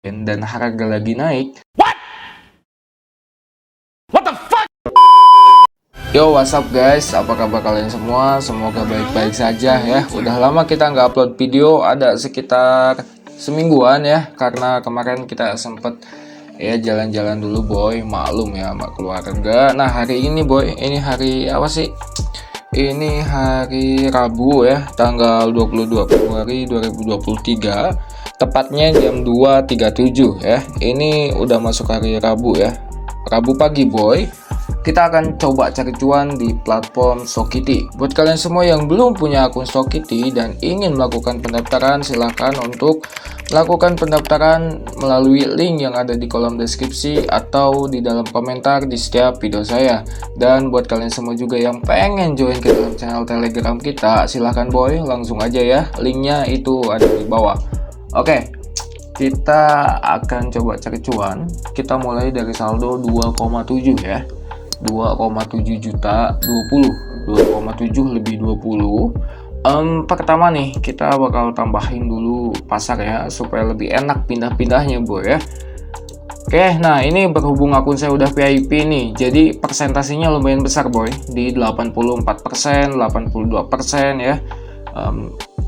dan harga lagi naik. Yo, what's up guys, apa kabar kalian semua? Semoga baik-baik saja ya. Udah lama kita nggak upload video, ada sekitar semingguan ya, karena kemarin kita sempet ya jalan-jalan dulu boy, maklum ya sama keluarga. Nah hari ini boy, ini hari apa sih? Ini hari Rabu ya, tanggal 22 Februari 2023, tepatnya jam 2.37 ya. Ini udah masuk hari Rabu ya, Rabu pagi boy. Kita akan coba cari cuan di platform Shopee. Buat kalian semua yang belum punya akun Shopee dan ingin melakukan pendaftaran, silahkan untuk melakukan pendaftaran melalui link yang ada di kolom deskripsi atau di dalam komentar di setiap video saya. Dan buat kalian semua juga yang pengen join ke dalam channel Telegram kita, silahkan boy, langsung aja ya, linknya itu ada di bawah. Oke, kita akan coba cari cuan. Kita mulai dari saldo 2,7 ya, 2,7 juta 20, 2,7 lebih 20. Pertama nih kita bakal tambahin dulu pasar ya, supaya lebih enak pindah-pindahnya boy ya. Oke, nah ini berhubung akun saya udah VIP nih, jadi persentasenya lumayan besar boy, di 84%, 82% ya.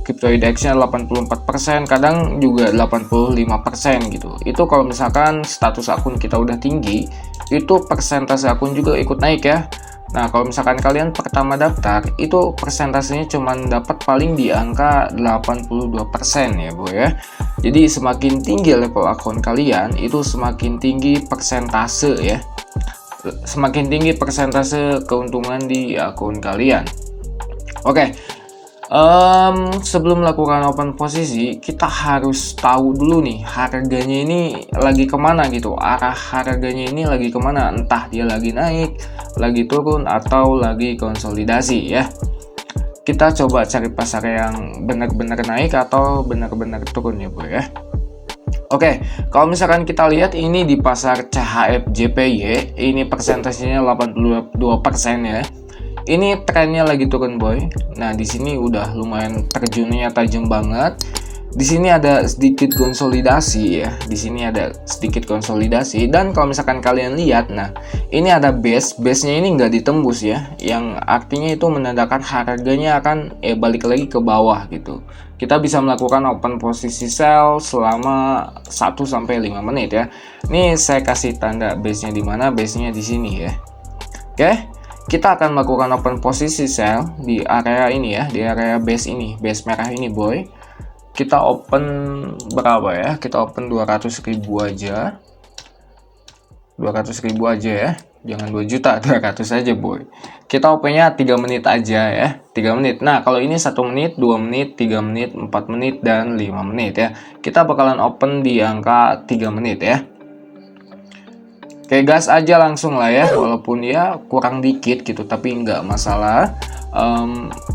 CryptoIDX-nya 84%, kadang juga 85% gitu. Itu kalau misalkan status akun kita udah tinggi, itu persentase akun juga ikut naik ya. Nah, kalau misalkan kalian pertama daftar, itu persentasenya cuman dapat paling di angka 82% ya, boy ya. Jadi semakin tinggi level akun kalian, itu semakin tinggi persentase ya. Semakin tinggi persentase keuntungan di akun kalian. Oke. Sebelum melakukan open posisi, kita harus tahu dulu nih harganya ini lagi kemana gitu, arah harganya ini lagi kemana, entah dia lagi naik, lagi turun, atau lagi konsolidasi ya. Kita coba cari pasar yang benar-benar naik atau benar-benar turun ya boy ya. Oke, kalau misalkan kita lihat ini di pasar CHF JPY, ini persentasenya 82% ya. Ini trennya lagi turun boy. Nah di sini udah lumayan terjunnya tajam banget. Di sini ada sedikit konsolidasi ya. Di sini ada sedikit konsolidasi. Dan kalau misalkan kalian lihat, nah ini ada base-nya ini nggak ditembus ya. Yang artinya itu menandakan harganya akan balik lagi ke bawah gitu. Kita bisa melakukan open posisi sell selama 1-5 menit ya. Ini saya kasih tanda base-nya di mana? Base-nya di sini ya. Oke. Kita akan melakukan open posisi sell di area ini ya, di area base ini, base merah ini boy. Kita open berapa ya? Kita open 200.000 aja. 200.000 aja ya. Jangan 2 juta, 200 aja boy. Kita opennya 3 menit aja ya. 3 menit. Nah, kalau ini 1 menit, 2 menit, 3 menit, 4 menit, dan 5 menit ya. Kita bakalan open di angka 3 menit ya. Oke, gas aja langsung lah ya, walaupun ya kurang dikit gitu, tapi nggak masalah.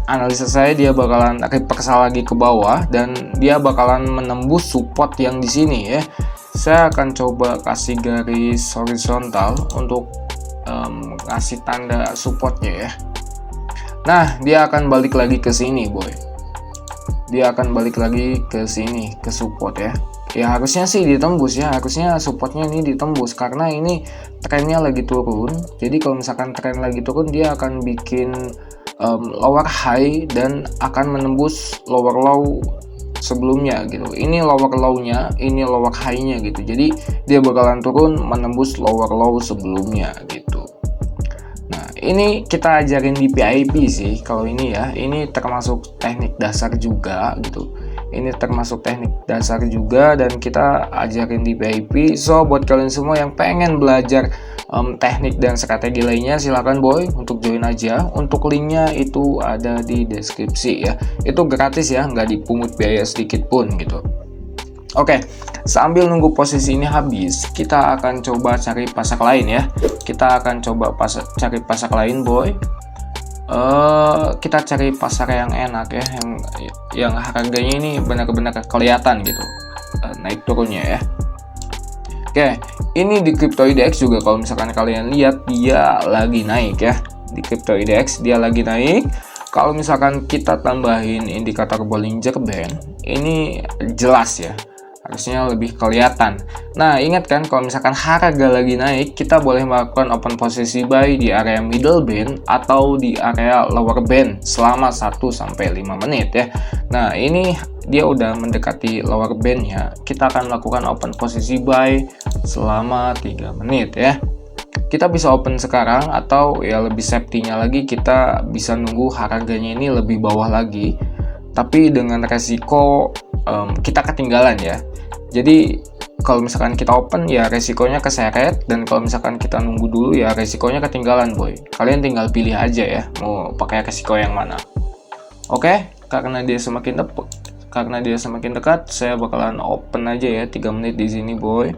Analisa saya dia bakalan reversal lagi ke bawah dan dia bakalan menembus support yang di sini ya. Saya akan coba kasih garis horizontal untuk ngasih tanda supportnya ya. Nah, dia akan balik lagi ke sini boy. Dia akan balik lagi ke sini, ke support ya. Ya harusnya sih ditembus ya, harusnya supportnya ini ditembus karena ini trennya lagi turun. Jadi kalau misalkan tren lagi turun, dia akan bikin lower high dan akan menembus lower low sebelumnya gitu. Ini lower low-nya, ini lower high-nya gitu. Jadi dia bakalan turun menembus lower low sebelumnya gitu. Nah ini kita ajarin di VIP sih kalau ini ya. Ini termasuk teknik dasar juga gitu. Ini termasuk teknik dasar juga dan kita ajarin di VIP. So buat kalian semua yang pengen belajar teknik dan strategi lainnya, silahkan boy untuk join aja. Untuk linknya itu ada di deskripsi ya. Itu gratis ya, nggak dipungut biaya sedikit pun gitu. Oke, sambil nunggu posisi ini habis, kita akan coba cari pasar lain ya. Kita akan coba cari pasar lain boy. Kita cari pasar yang enak ya, yang harganya ini benar-benar kelihatan gitu naik turunnya ya. Oke, ini di CryptoIDX juga kalau misalkan kalian lihat dia lagi naik ya. Di CryptoIDX dia lagi naik. Kalau misalkan kita tambahin indikator Bollinger Band, ini jelas ya harusnya lebih kelihatan. Nah, ingat kan kalau misalkan harga lagi naik, kita boleh melakukan open posisi buy di area middle band atau di area lower band selama 1-5 menit ya. Nah, ini dia udah mendekati lower bandnya, kita akan melakukan open posisi buy selama 3 menit ya. Kita bisa open sekarang, atau ya lebih safety-nya lagi kita bisa nunggu harganya ini lebih bawah lagi, tapi dengan resiko kita ketinggalan ya. Jadi kalau misalkan kita open ya resikonya keseret, dan kalau misalkan kita nunggu dulu ya resikonya ketinggalan boy. Kalian tinggal pilih aja ya mau pakai resiko yang mana. Oke, karena dia semakin dekat, saya bakalan open aja ya 3 menit di sini boy.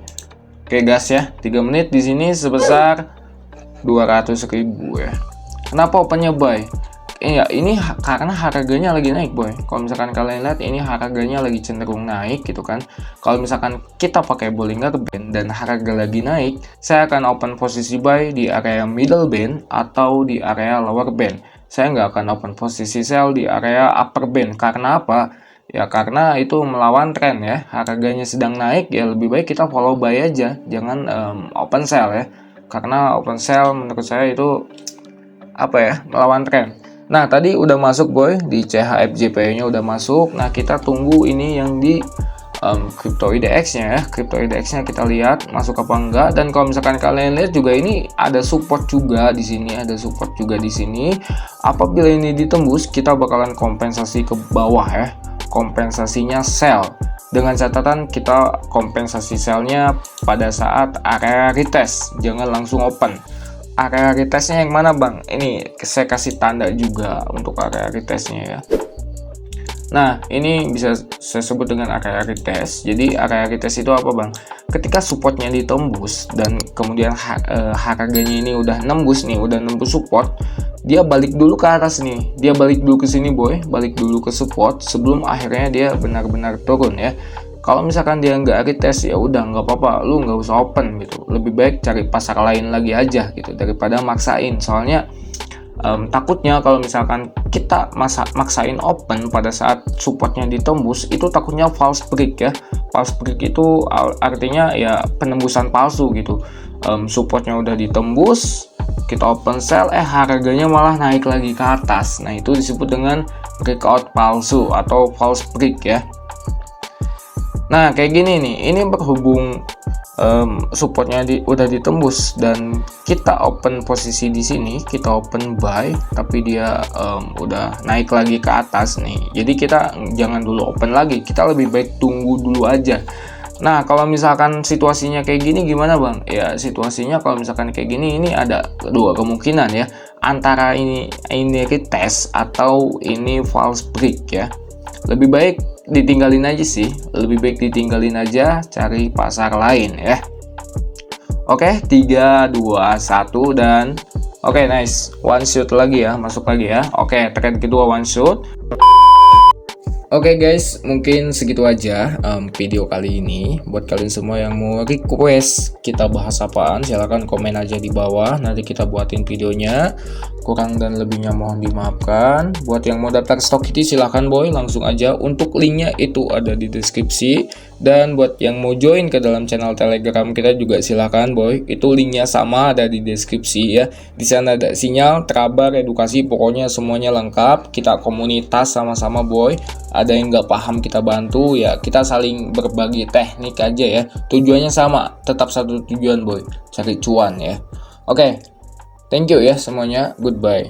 Oke gas ya, 3 menit di sini sebesar 200.000 ya. Kenapa opennya buy? Ya ini karena harganya lagi naik boy. Kalau misalkan kalian lihat ini harganya lagi cenderung naik gitu kan. Kalau misalkan kita pakai Bollinger Band dan harga lagi naik, saya akan open posisi buy di area middle band atau di area lower band. Saya nggak akan open posisi sell di area upper band. Karena apa? Ya karena itu melawan tren ya, harganya sedang naik ya lebih baik kita follow buy aja, jangan open sell ya. Karena open sell menurut saya itu apa ya, melawan tren. Nah tadi udah masuk boy, di CHFJPY nya udah masuk. Nah kita tunggu ini yang di Crypto IDX nya ya, Crypto IDX nya kita lihat masuk apa enggak. Dan kalau misalkan kalian lihat juga ini ada support juga di sini, apabila ini ditembus kita bakalan kompensasi ke bawah ya, kompensasinya sell, dengan catatan kita kompensasi sellnya pada saat area retest, jangan langsung open. Area retestnya yang mana bang? Ini saya kasih tanda juga untuk area retestnya ya. Nah ini bisa saya sebut dengan area retest. Jadi area retest itu apa bang? Ketika supportnya ditembus dan kemudian harganya ini udah nembus support, dia balik dulu ke atas nih, dia balik dulu ke sini boy, balik dulu ke support sebelum akhirnya dia benar-benar turun ya. Kalau misalkan dia nggak retest ya udah nggak apa-apa, lu nggak usah open gitu, lebih baik cari pasar lain lagi aja gitu daripada maksain. Soalnya takutnya kalau misalkan kita maksain open pada saat supportnya ditembus, itu takutnya false break ya. False break itu artinya ya penembusan palsu gitu. Supportnya udah ditembus, kita open sell, harganya malah naik lagi ke atas. Nah itu disebut dengan breakout palsu atau false break ya. Nah kayak gini nih, ini berhubung supportnya udah ditembus dan kita open posisi di sini, kita open buy, tapi dia udah naik lagi ke atas nih. Jadi kita jangan dulu open lagi, kita lebih baik tunggu dulu aja. Nah kalau misalkan situasinya kayak gini gimana bang? Ya situasinya kalau misalkan kayak gini, ini ada dua kemungkinan ya, antara ini retest atau ini false break ya. Lebih baik ditinggalin aja sih, lebih baik ditinggalin aja, cari pasar lain ya. Oke, 3, 2, 1 dan oke nice, one shot lagi ya, masuk lagi ya. Oke, trade kedua one shot. Oke guys, mungkin segitu aja video kali ini. Buat kalian semua yang mau request kita bahas apaan, silahkan komen aja di bawah. Nanti kita buatin videonya. Kurang dan lebihnya mohon dimaafkan. Buat yang mau daftar Stokity silahkan boy, langsung aja. Untuk linknya itu ada di deskripsi. Dan buat yang mau join ke dalam channel Telegram kita juga silahkan boy. Itu linknya sama, ada di deskripsi ya. Di sana ada sinyal, kabar, edukasi, pokoknya semuanya lengkap. Kita komunitas sama-sama boy. Ada yang nggak paham kita bantu ya, kita saling berbagi teknik aja ya. Tujuannya sama, tetap satu tujuan boy, cari cuan ya. Oke, thank you ya semuanya, goodbye.